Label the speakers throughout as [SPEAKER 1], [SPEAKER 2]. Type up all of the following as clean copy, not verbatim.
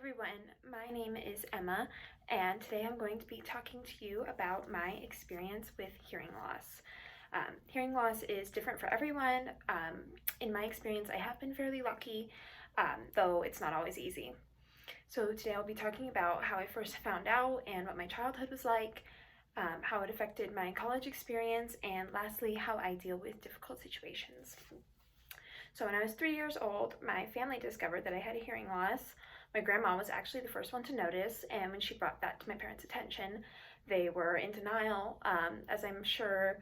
[SPEAKER 1] Everyone, my name is Emma, and today I'm going to be talking to you about my experience with hearing loss. Hearing loss is different for everyone. In my experience, I have been fairly lucky, though it's not always easy. So today I'll be talking about how I first found out and what my childhood was like, how it affected my college experience, and lastly, how I deal with difficult situations. So when I was 3 years old, my family discovered that I had a hearing loss. My grandma was actually the first one to notice, and when she brought that to my parents' attention, they were in denial, as I'm sure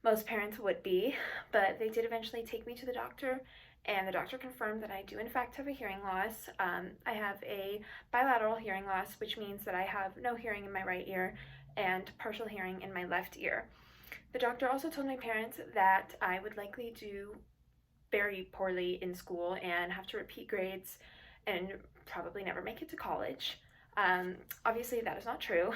[SPEAKER 1] most parents would be, but they did eventually take me to the doctor, and the doctor confirmed that I do in fact have a hearing loss. I have a bilateral hearing loss, which means that I have no hearing in my right ear and partial hearing in my left ear. The doctor also told my parents that I would likely do very poorly in school and have to repeat grades and probably never make it to college. Obviously, that is not true.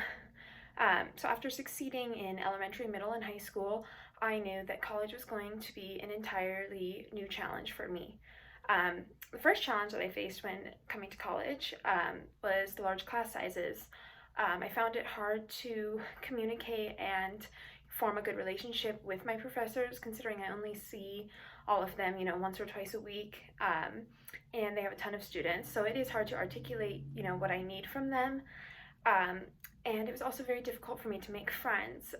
[SPEAKER 1] So after succeeding in elementary, middle, and high school, I knew that college was going to be an entirely new challenge for me. The first challenge that I faced when coming to college was the large class sizes. I found it hard to communicate and form a good relationship with my professors, considering I only see all of them, once or twice a week, and they have a ton of students, so it is hard to articulate, what I need from them, and it was also very difficult for me to make friends.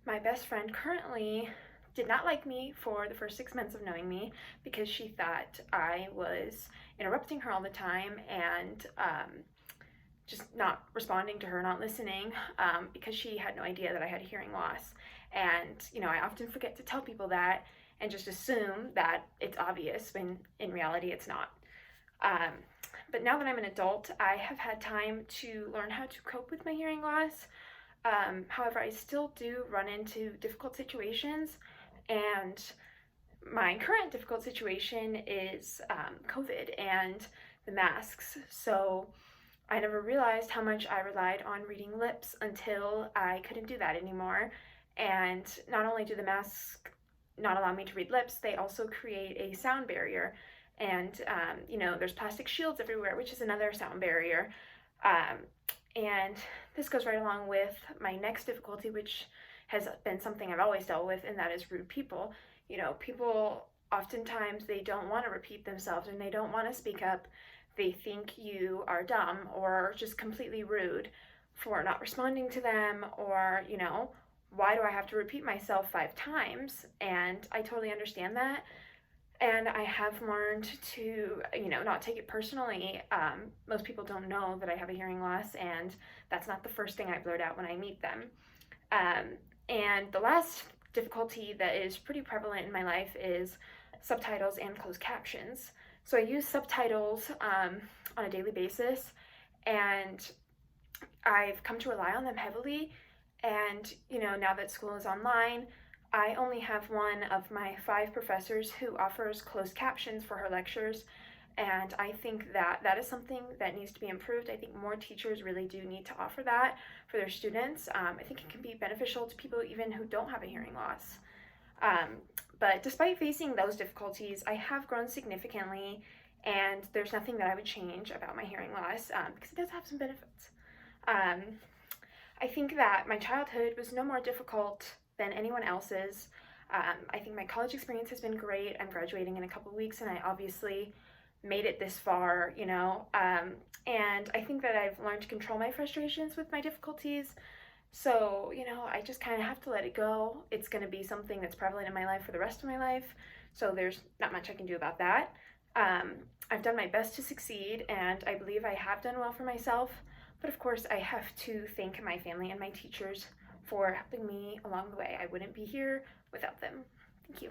[SPEAKER 1] My best friend currently did not like me for the first 6 months of knowing me because she thought I was interrupting her all the time and just not responding to her, not listening, because she had no idea that I had a hearing loss. And, I often forget to tell people that and just assume that it's obvious when in reality it's not. But now that I'm an adult, I have had time to learn how to cope with my hearing loss. However, I still do run into difficult situations, and my current difficult situation is COVID and the masks. So I never realized how much I relied on reading lips until I couldn't do that anymore. And not only do the masks not allow me to read lips, they also create a sound barrier. And, there's plastic shields everywhere, which is another sound barrier. And this goes right along with my next difficulty, which has been something I've always dealt with, and that is rude people. People oftentimes, they don't want to repeat themselves and they don't want to speak up. They think you are dumb or just completely rude for not responding to them, or, why do I have to repeat myself 5 times? And I totally understand that. And I have learned to, not take it personally. Most people don't know that I have a hearing loss, and that's not the first thing I blurt out when I meet them. And the last difficulty that is pretty prevalent in my life is subtitles and closed captions. So I use subtitles on a daily basis, and I've come to rely on them heavily. And, now that school is online, I only have one of my 5 professors who offers closed captions for her lectures, and I think that that is something that needs to be improved. I think more teachers really do need to offer that for their students. I think it can be beneficial to people even who don't have a hearing loss. But despite facing those difficulties, I have grown significantly, and there's nothing that I would change about my hearing loss, because it does have some benefits. I think that my childhood was no more difficult than anyone else's. I think my college experience has been great. I'm graduating in a couple weeks, and I obviously made it this far, and I think that I've learned to control my frustrations with my difficulties. So, I just kind of have to let it go. It's going to be something that's prevalent in my life for the rest of my life, so there's not much I can do about that. I've done my best to succeed, and I believe I have done well for myself, but of course I have to thank my family and my teachers for helping me along the way. I wouldn't be here without them. Thank you.